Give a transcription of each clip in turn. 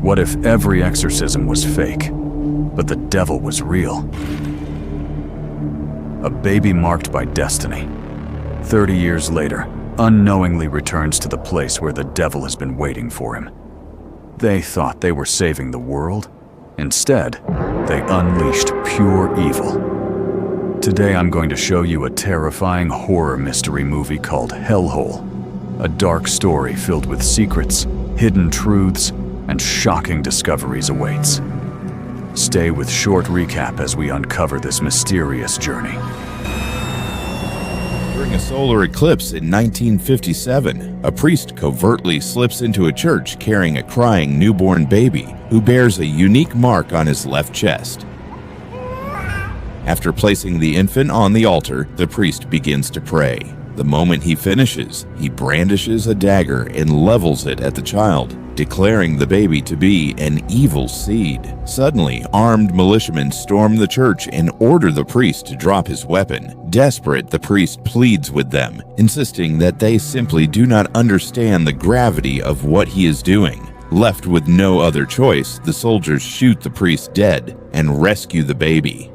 What if every exorcism was fake, but the devil was real? A baby marked by destiny, 30 years later, unknowingly returns to the place where the devil has been waiting for him. They thought they were saving the world. Instead, they unleashed pure evil. Today I'm going to show you a terrifying horror mystery movie called Hellhole, a dark story filled with secrets, hidden truths, and shocking discoveries awaits. Stay with short recap as we uncover this mysterious journey. During a solar eclipse in 1957, a priest covertly slips into a church carrying a crying newborn baby who bears a unique mark on his left chest. After placing the infant on the altar, the priest begins to pray. The moment he finishes, he brandishes a dagger and levels it at the child, declaring the baby to be an evil seed. Suddenly, armed militiamen storm the church and order the priest to drop his weapon. Desperate, the priest pleads with them, insisting that they simply do not understand the gravity of what he is doing. Left with no other choice, the soldiers shoot the priest dead and rescue the baby.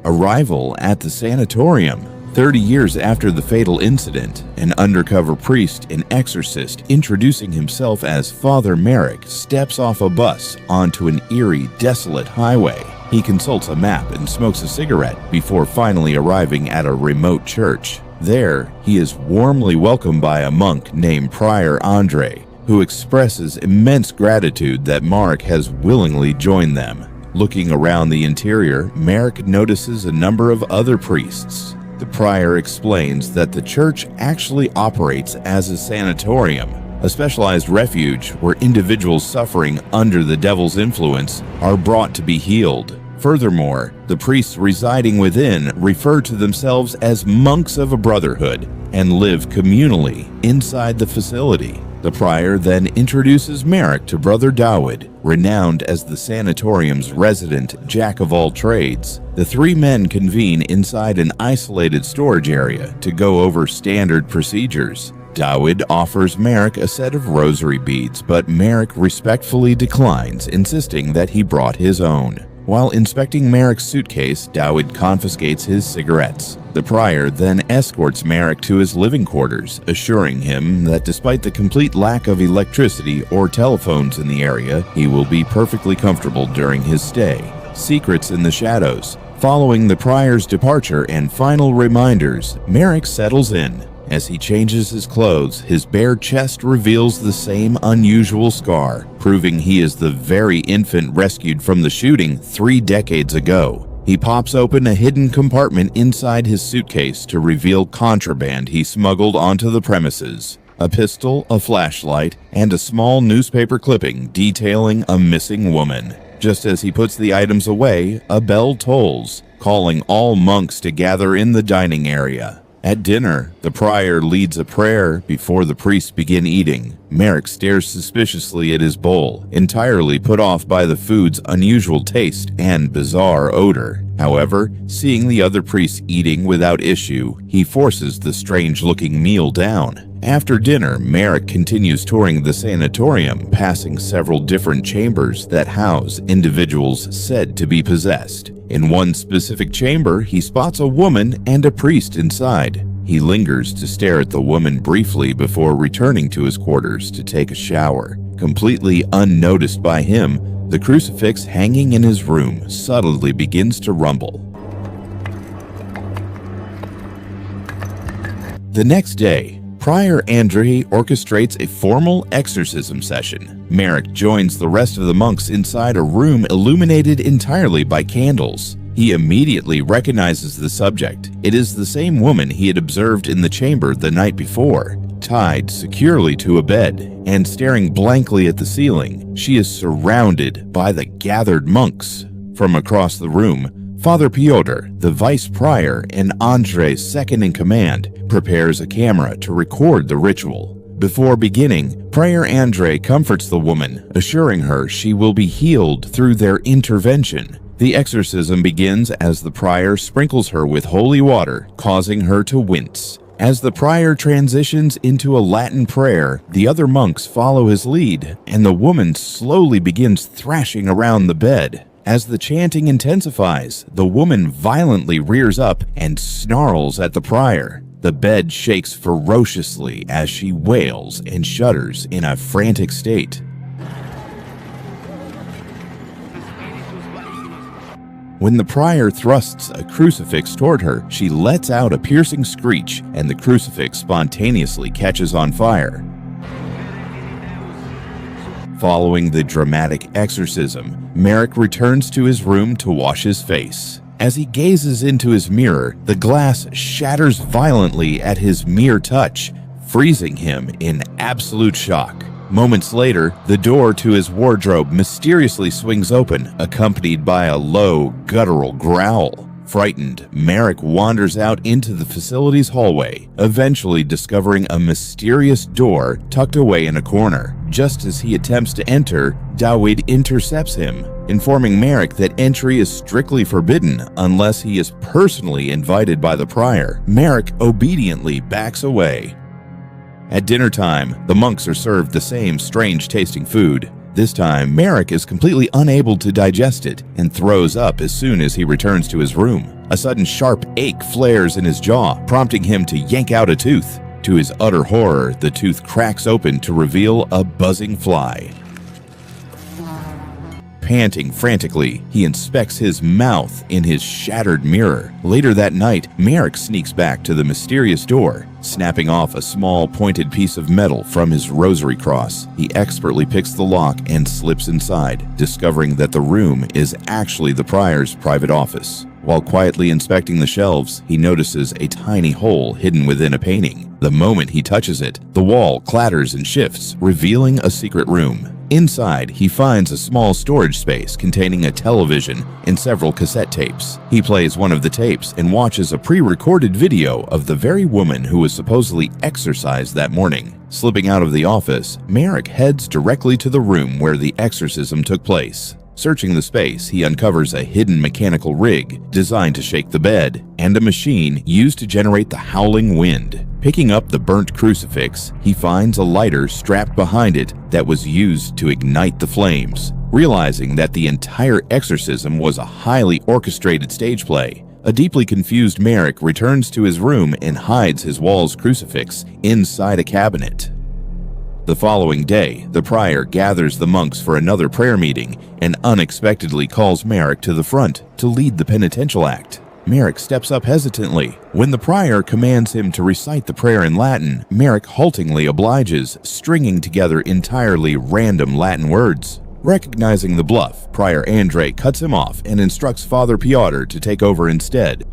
Arrival at the sanatorium. 30 years after the fatal incident, an undercover priest and exorcist introducing himself as Father Merrick steps off a bus onto an eerie, desolate highway. He consults a map and smokes a cigarette before finally arriving at a remote church. There, he is warmly welcomed by a monk named Prior Andre, who expresses immense gratitude that Mark has willingly joined them. Looking around the interior, Merrick notices a number of other priests. The prior explains that the church actually operates as a sanatorium, a specialized refuge where individuals suffering under the devil's influence are brought to be healed. Furthermore, the priests residing within refer to themselves as monks of a brotherhood and live communally inside the facility. The prior then introduces Merrick to Brother Dawood, renowned as the sanatorium's resident jack-of-all-trades. The three men convene inside an isolated storage area to go over standard procedures. Dawood offers Merrick a set of rosary beads, but Merrick respectfully declines, insisting that he brought his own. While inspecting Merrick's suitcase, Dawood confiscates his cigarettes. The prior then escorts Merrick to his living quarters, assuring him that despite the complete lack of electricity or telephones in the area, he will be perfectly comfortable during his stay. Secrets in the shadows. Following the prior's departure and final reminders, Merrick settles in. As he changes his clothes, his bare chest reveals the same unusual scar, proving he is the very infant rescued from the shooting 3 decades ago. He pops open a hidden compartment inside his suitcase to reveal contraband he smuggled onto the premises. A pistol, a flashlight, and a small newspaper clipping detailing a missing woman. Just as he puts the items away, a bell tolls, calling all monks to gather in the dining area. At dinner, the prior leads a prayer before the priests begin eating. Merrick stares suspiciously at his bowl, entirely put off by the food's unusual taste and bizarre odor. However, seeing the other priests eating without issue, he forces the strange-looking meal down. After dinner, Merrick continues touring the sanatorium, passing several different chambers that house individuals said to be possessed. In one specific chamber, he spots a woman and a priest inside. He lingers to stare at the woman briefly before returning to his quarters to take a shower. Completely unnoticed by him, the crucifix hanging in his room subtly begins to rumble. The next day, Prior Andre orchestrates a formal exorcism session. Merrick joins the rest of the monks inside a room illuminated entirely by candles. He immediately recognizes the subject. It is the same woman he had observed in the chamber the night before. Tied securely to a bed and staring blankly at the ceiling, she is surrounded by the gathered monks. From across the room, Father Piotr, the vice prior and Andre's second-in-command, prepares a camera to record the ritual. Before beginning, Prior Andre comforts the woman, assuring her she will be healed through their intervention. The exorcism begins as the prior sprinkles her with holy water, causing her to wince. As the prior transitions into a Latin prayer, the other monks follow his lead, and the woman slowly begins thrashing around the bed. As the chanting intensifies, the woman violently rears up and snarls at the prior. The bed shakes ferociously as she wails and shudders in a frantic state. When the prior thrusts a crucifix toward her, she lets out a piercing screech, and the crucifix spontaneously catches on fire. Following the dramatic exorcism, Merrick returns to his room to wash his face. As he gazes into his mirror, the glass shatters violently at his mere touch, freezing him in absolute shock. Moments later, the door to his wardrobe mysteriously swings open, accompanied by a low, guttural growl. Frightened, Merrick wanders out into the facility's hallway, eventually discovering a mysterious door tucked away in a corner. Just as he attempts to enter, Dawid intercepts him, informing Merrick that entry is strictly forbidden unless he is personally invited by the prior. Merrick obediently backs away. At dinner time, the monks are served the same strange-tasting food. This time, Merrick is completely unable to digest it and throws up as soon as he returns to his room. A sudden sharp ache flares in his jaw, prompting him to yank out a tooth. To his utter horror, the tooth cracks open to reveal a buzzing fly. Panting frantically, he inspects his mouth in his shattered mirror. Later that night, Merrick sneaks back to the mysterious door. Snapping off a small pointed piece of metal from his rosary cross, he expertly picks the lock and slips inside, discovering that the room is actually the prior's private office. While quietly inspecting the shelves, he notices a tiny hole hidden within a painting. The moment he touches it, the wall clatters and shifts, revealing a secret room. Inside, he finds a small storage space containing a television and several cassette tapes. He plays one of the tapes and watches a pre-recorded video of the very woman who was supposedly exorcised that morning. Slipping out of the office, Merrick heads directly to the room where the exorcism took place. Searching the space, he uncovers a hidden mechanical rig designed to shake the bed, and a machine used to generate the howling wind. Picking up the burnt crucifix, he finds a lighter strapped behind it that was used to ignite the flames. Realizing that the entire exorcism was a highly orchestrated stage play, a deeply confused Merrick returns to his room and hides his wall's crucifix inside a cabinet. The following day, the prior gathers the monks for another prayer meeting and unexpectedly calls Merrick to the front to lead the penitential act. Merrick steps up hesitantly. When the prior commands him to recite the prayer in Latin, Merrick haltingly obliges, stringing together entirely random Latin words. Recognizing the bluff, Prior Andre cuts him off and instructs Father Piotr to take over instead.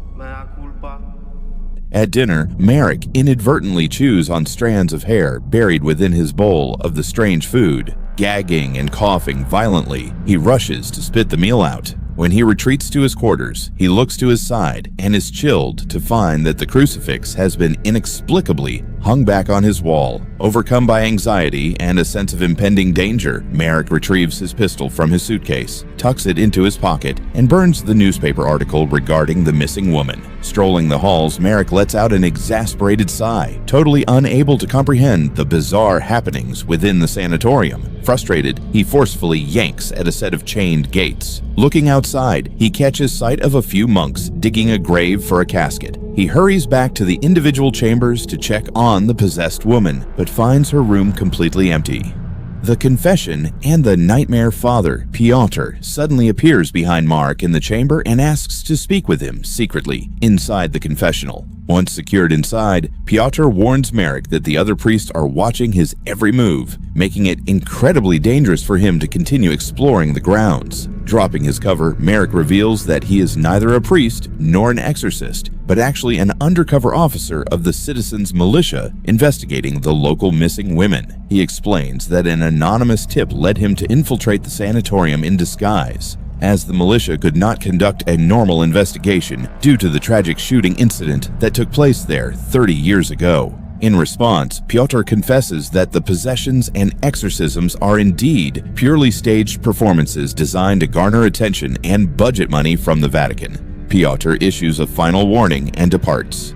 At dinner, Merrick inadvertently chews on strands of hair buried within his bowl of the strange food. Gagging and coughing violently, he rushes to spit the meal out. When he retreats to his quarters, he looks to his side and is chilled to find that the crucifix has been inexplicably hung back on his wall. Overcome by anxiety and a sense of impending danger, Merrick retrieves his pistol from his suitcase, tucks it into his pocket, and burns the newspaper article regarding the missing woman. Strolling the halls, Merrick lets out an exasperated sigh, totally unable to comprehend the bizarre happenings within the sanatorium. Frustrated, he forcefully yanks at a set of chained gates. Looking outside, he catches sight of a few monks digging a grave for a casket. He hurries back to the individual chambers to check on the possessed woman, but finds her room completely empty. The confession and the nightmare father, Piotr, suddenly appears behind Mark in the chamber and asks to speak with him secretly inside the confessional. Once secured inside, Piotr warns Merrick that the other priests are watching his every move, making it incredibly dangerous for him to continue exploring the grounds. Dropping his cover, Merrick reveals that he is neither a priest nor an exorcist, but actually an undercover officer of the citizens' militia investigating the local missing women. He explains that an anonymous tip led him to infiltrate the sanatorium in disguise, as the militia could not conduct a normal investigation due to the tragic shooting incident that took place there 30 years ago. In response, Piotr confesses that the possessions and exorcisms are indeed purely staged performances designed to garner attention and budget money from the Vatican. Piotr issues a final warning and departs.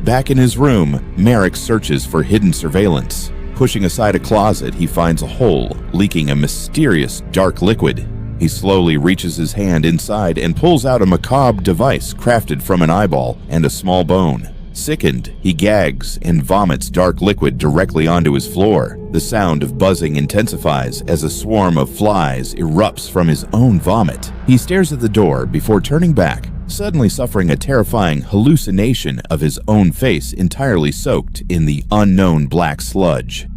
Back in his room, Merrick searches for hidden surveillance. Pushing aside a closet, he finds a hole, leaking a mysterious dark liquid. He slowly reaches his hand inside and pulls out a macabre device crafted from an eyeball and a small bone. Sickened, he gags and vomits dark liquid directly onto his floor. The sound of buzzing intensifies as a swarm of flies erupts from his own vomit. He stares at the door before turning back, suddenly suffering a terrifying hallucination of his own face entirely soaked in the unknown black sludge.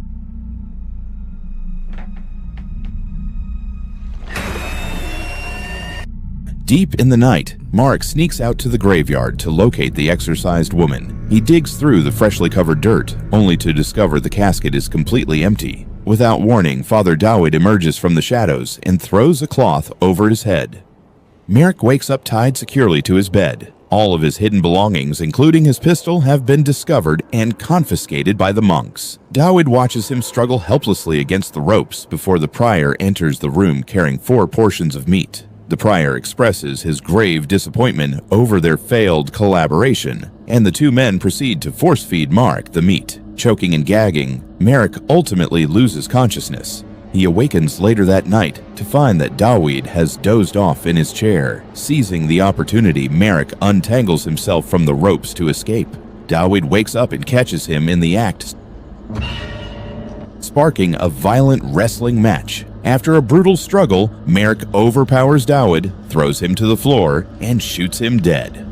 Deep in the night, Mark sneaks out to the graveyard to locate the exorcised woman. He digs through the freshly covered dirt, only to discover the casket is completely empty. Without warning, Father Dawid emerges from the shadows and throws a cloth over his head. Merrick wakes up tied securely to his bed. All of his hidden belongings, including his pistol, have been discovered and confiscated by the monks. Dawid watches him struggle helplessly against the ropes before the prior enters the room carrying 4 portions of meat. The prior expresses his grave disappointment over their failed collaboration, and the 2 men proceed to force-feed Mark the meat. Choking and gagging, Merrick ultimately loses consciousness. He awakens later that night to find that Dawid has dozed off in his chair. Seizing the opportunity, Merrick untangles himself from the ropes to escape. Dawid wakes up and catches him in the act, sparking a violent wrestling match. After a brutal struggle, Merrick overpowers Dawid, throws him to the floor, and shoots him dead.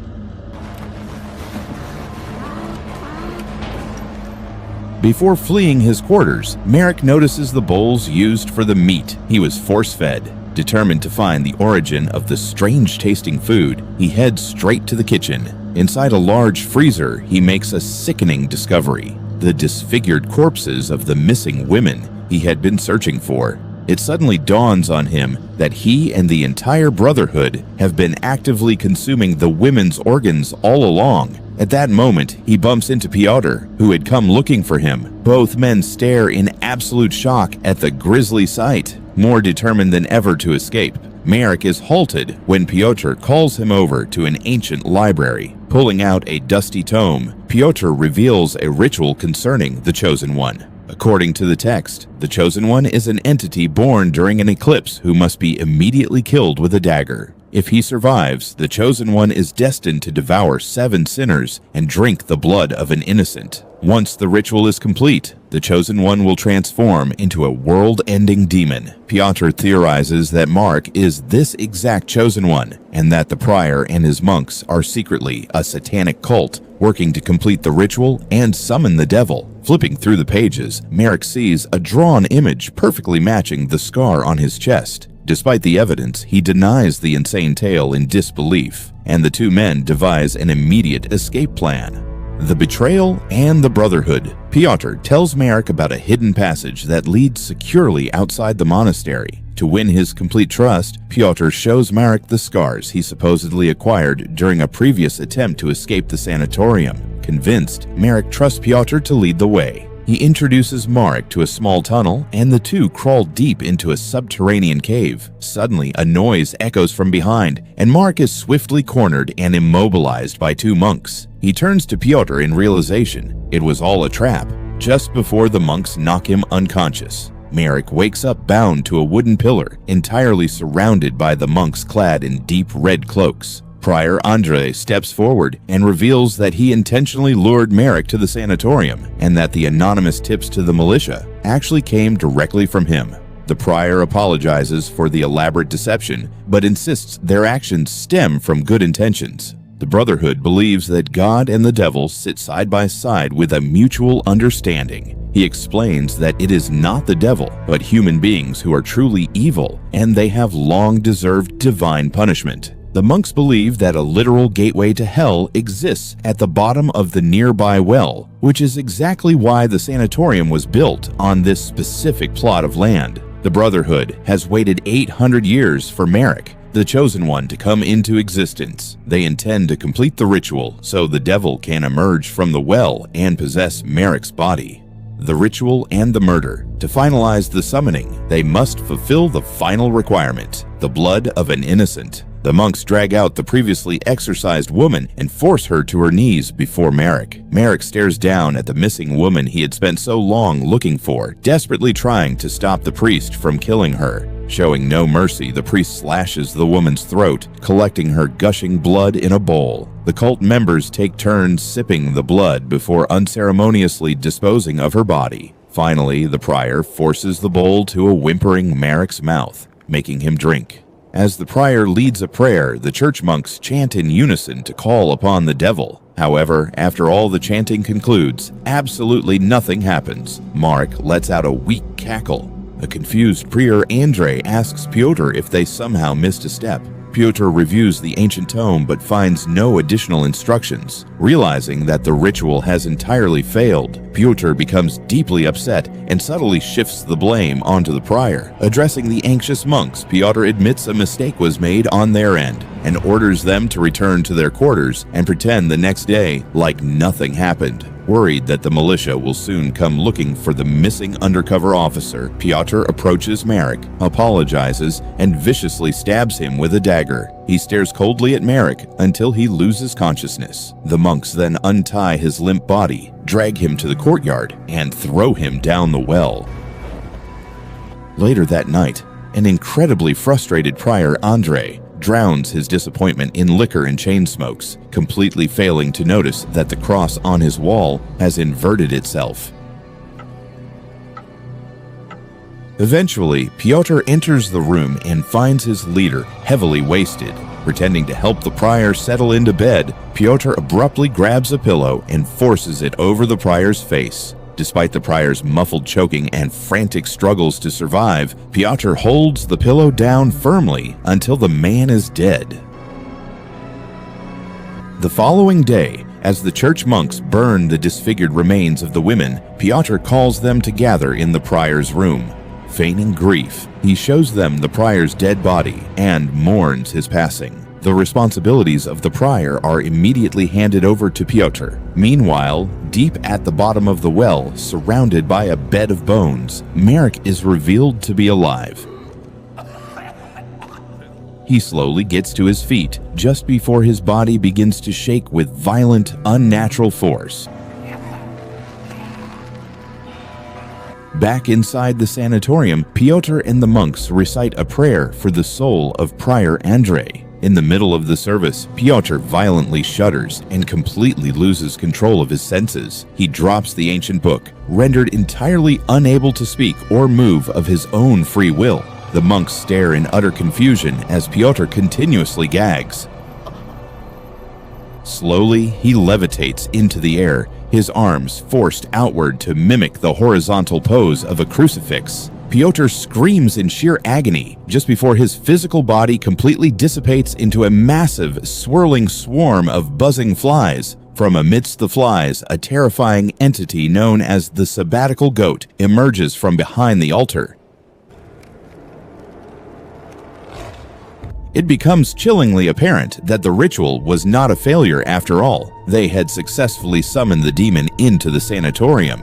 Before fleeing his quarters, Merrick notices the bowls used for the meat he was force-fed. Determined to find the origin of the strange-tasting food, he heads straight to the kitchen. Inside a large freezer, he makes a sickening discovery: the disfigured corpses of the missing women he had been searching for. It suddenly dawns on him that he and the entire Brotherhood have been actively consuming the women's organs all along. At that moment, he bumps into Piotr, who had come looking for him. Both men stare in absolute shock at the grisly sight, more determined than ever to escape. Merrick is halted when Piotr calls him over to an ancient library. Pulling out a dusty tome, Piotr reveals a ritual concerning the Chosen One. According to the text, the Chosen One is an entity born during an eclipse who must be immediately killed with a dagger. If he survives, the Chosen One is destined to devour 7 sinners and drink the blood of an innocent. Once the ritual is complete, the Chosen One will transform into a world-ending demon. Piotr theorizes that Mark is this exact Chosen One, and that the prior and his monks are secretly a satanic cult working to complete the ritual and summon the devil. Flipping through the pages, Merrick sees a drawn image perfectly matching the scar on his chest. Despite the evidence, he denies the insane tale in disbelief, and the 2 men devise an immediate escape plan. The betrayal and the Brotherhood. Piotr tells Merrick about a hidden passage that leads securely outside the monastery. To win his complete trust, Piotr shows Merrick the scars he supposedly acquired during a previous attempt to escape the sanatorium. Convinced, Merrick trusts Piotr to lead the way. He introduces Mark to a small tunnel, and the 2 crawl deep into a subterranean cave. Suddenly, a noise echoes from behind, and Mark is swiftly cornered and immobilized by 2 monks. He turns to Piotr in realization it was all a trap. Just before the monks knock him unconscious, Merrick wakes up bound to a wooden pillar, entirely surrounded by the monks clad in deep red cloaks. Prior Andre steps forward and reveals that he intentionally lured Merrick to the sanatorium, and that the anonymous tips to the militia actually came directly from him. The prior apologizes for the elaborate deception, but insists their actions stem from good intentions. The Brotherhood believes that God and the devil sit side by side with a mutual understanding. He explains that it is not the devil, but human beings who are truly evil, and they have long deserved divine punishment. The monks believe that a literal gateway to hell exists at the bottom of the nearby well, which is exactly why the sanatorium was built on this specific plot of land. The Brotherhood has waited 800 years for Merrick, the Chosen One, to come into existence. They intend to complete the ritual so the devil can emerge from the well and possess Merrick's body. The ritual and the murder. To finalize the summoning, they must fulfill the final requirement: the blood of an innocent. The monks drag out the previously exorcised woman and force her to her knees before Merrick. Merrick stares down at the missing woman he had spent so long looking for, desperately trying to stop the priest from killing her. Showing no mercy, the priest slashes the woman's throat, collecting her gushing blood in a bowl. The cult members take turns sipping the blood before unceremoniously disposing of her body. Finally, the prior forces the bowl to a whimpering Merrick's mouth, making him drink. As the prior leads a prayer, the church monks chant in unison to call upon the devil. However, after all the chanting concludes, absolutely nothing happens. Mark lets out a weak cackle. A confused prior Andrei asks Pyotr if they somehow missed a step. Pyotr reviews the ancient tome but finds no additional instructions. Realizing that the ritual has entirely failed, Pyotr becomes deeply upset and subtly shifts the blame onto the prior. Addressing the anxious monks, Pyotr admits a mistake was made on their end and orders them to return to their quarters and pretend the next day like nothing happened. Worried that the militia will soon come looking for the missing undercover officer, Pyotr approaches Merrick, apologizes, and viciously stabs him with a dagger. He stares coldly at Merrick until he loses consciousness. The monks then untie his limp body, drag him to the courtyard, and throw him down the well. Later that night, an incredibly frustrated prior Andrei drowns his disappointment in liquor and chain smokes, completely failing to notice that the cross on his wall has inverted itself. Eventually, Pyotr enters the room and finds his leader heavily wasted. Pretending to help the prior settle into bed, Pyotr abruptly grabs a pillow and forces it over the prior's face. Despite the prior's muffled choking and frantic struggles to survive, Pyotr holds the pillow down firmly until the man is dead. The following day, as the church monks burn the disfigured remains of the women, Pyotr calls them to gather in the prior's room. Feigning grief, he shows them the prior's dead body and mourns his passing. The responsibilities of the prior are immediately handed over to Pyotr. Meanwhile, deep at the bottom of the well, surrounded by a bed of bones, Merrick is revealed to be alive. He slowly gets to his feet, just before his body begins to shake with violent, unnatural force. Back inside the sanatorium, Pyotr and the monks recite a prayer for the soul of Prior Andrei. In the middle of the service, Pyotr violently shudders and completely loses control of his senses. He drops the ancient book, rendered entirely unable to speak or move of his own free will. The monks stare in utter confusion as Pyotr continuously gags. Slowly, he levitates into the air, his arms forced outward to mimic the horizontal pose of a crucifix. Pyotr screams in sheer agony just before his physical body completely dissipates into a massive, swirling swarm of buzzing flies. From amidst the flies, a terrifying entity known as the sabbatical goat emerges from behind the altar. It becomes chillingly apparent that the ritual was not a failure after all. They had successfully summoned the demon into the sanatorium.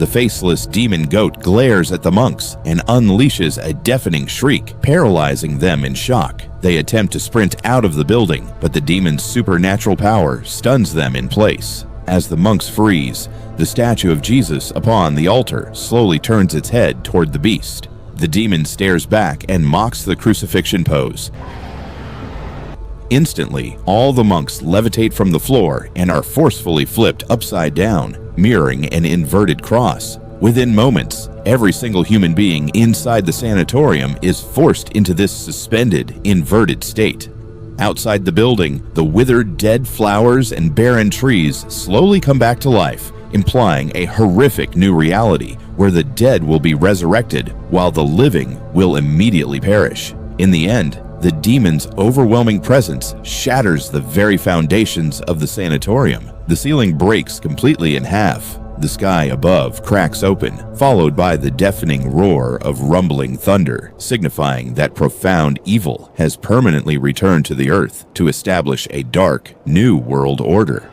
The faceless demon goat glares at the monks and unleashes a deafening shriek, paralyzing them in shock. They attempt to sprint out of the building, but the demon's supernatural power stuns them in place. As the monks freeze, the statue of Jesus upon the altar slowly turns its head toward the beast. The demon stares back and mocks the crucifixion pose. Instantly, all the monks levitate from the floor and are forcefully flipped upside down, mirroring an inverted cross. Within moments, every single human being inside the sanatorium is forced into this suspended, inverted state. Outside the building, the withered dead flowers and barren trees slowly come back to life, implying a horrific new reality where the dead will be resurrected while the living will immediately perish. In the end, the demon's overwhelming presence shatters the very foundations of the sanatorium. The ceiling breaks completely in half. The sky above cracks open, followed by the deafening roar of rumbling thunder, signifying that profound evil has permanently returned to the earth to establish a dark, new world order.